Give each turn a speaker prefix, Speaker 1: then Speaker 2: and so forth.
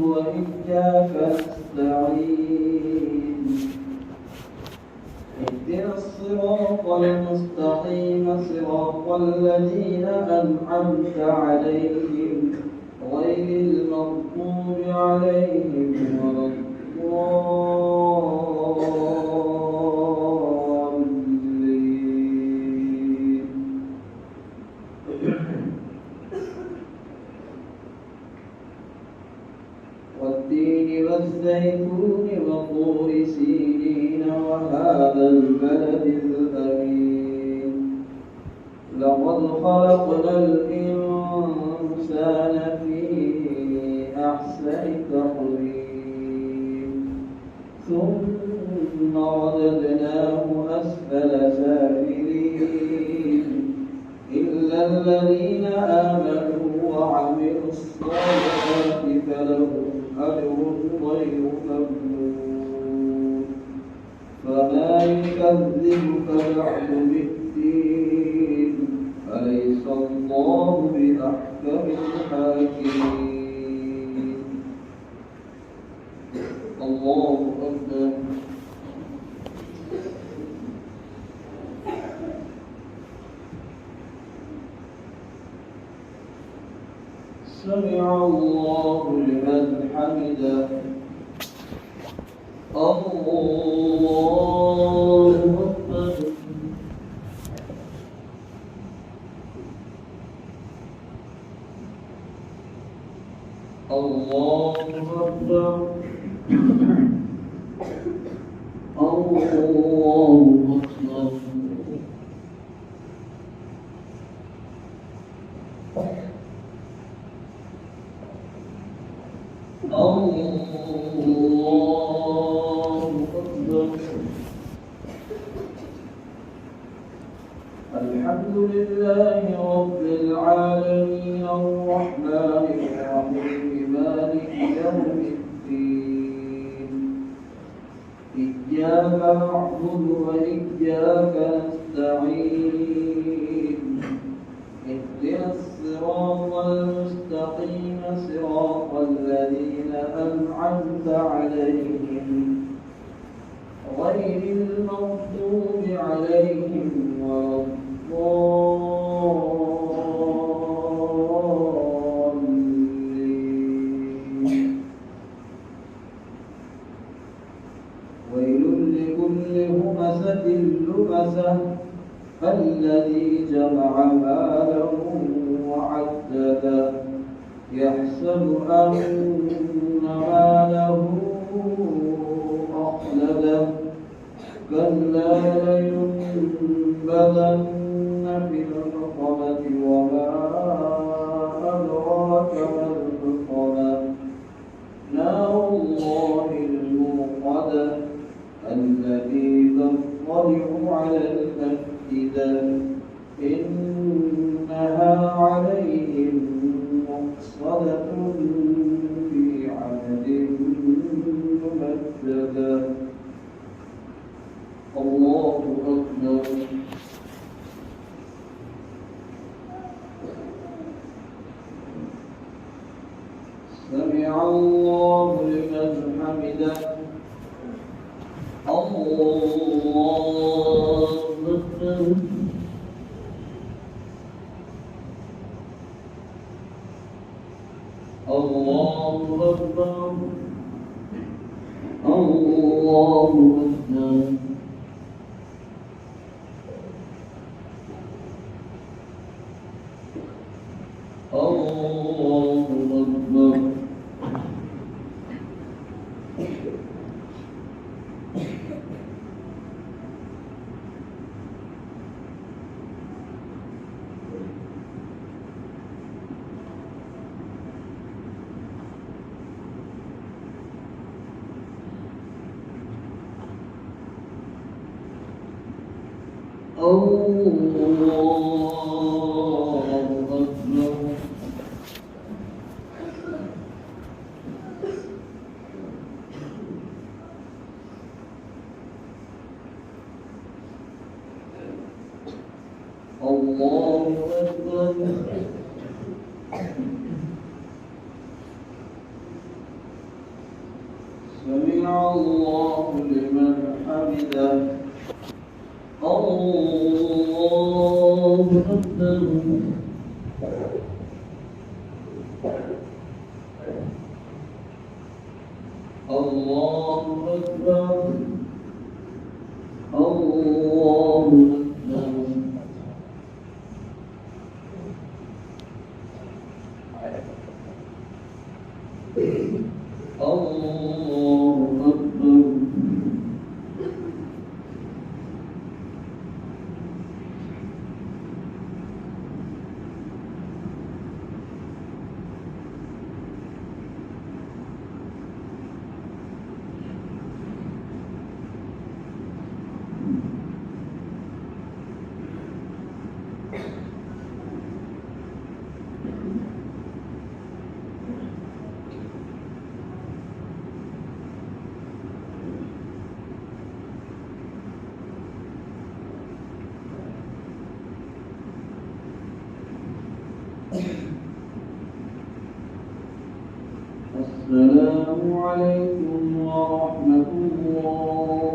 Speaker 1: وإياك نستعين اهدنا الصراط المستقيم صراط الذين أنعمت عليهم غير المغضوب عليهم ولا الضالين. والتين والزيتون وطور سينين وهذا البلد الأمين لقد خلقنا الإنسان في أحسن تقويم ثم رددناه أسفل سافلين إلا الذين آمنوا وعملوا الصالحات فلهم أجر غير ممنون فما يكذبك بعد بالدين أليس الله بأحكم الحاكمين. الله أكبر. سمع الله لمن حمده. الله أكبر. الله أكبر. الله أكبر. الحمد لله رب العالمين الرحمن الرحيم مالك يوم الدين إياك نعبد وإياك نستعين اهدنا الصراط المستقيم صراط الذين أنعمت عليهم غير المغضوب عليهم ولا الضالين. ويل لكل همزة لمزة الذي جمع ماله وعدده يحسب أن ماله أخلده كلا لينبذن في الحطمة وما أدراك ما الحطمة نار الله الموقدة التي تطلع على الأفئدة إنها عليهم مؤصدة في عمد ممددة. الله أكبر. سمع الله لمن حمده. الله أكبر. الله أكبر. الله أكبر. الله أكبر. الله أكبر. الله لمن حمده الله أكبر الله أكبر الله أكبر الله أكبر السلام عليكم ورحمة الله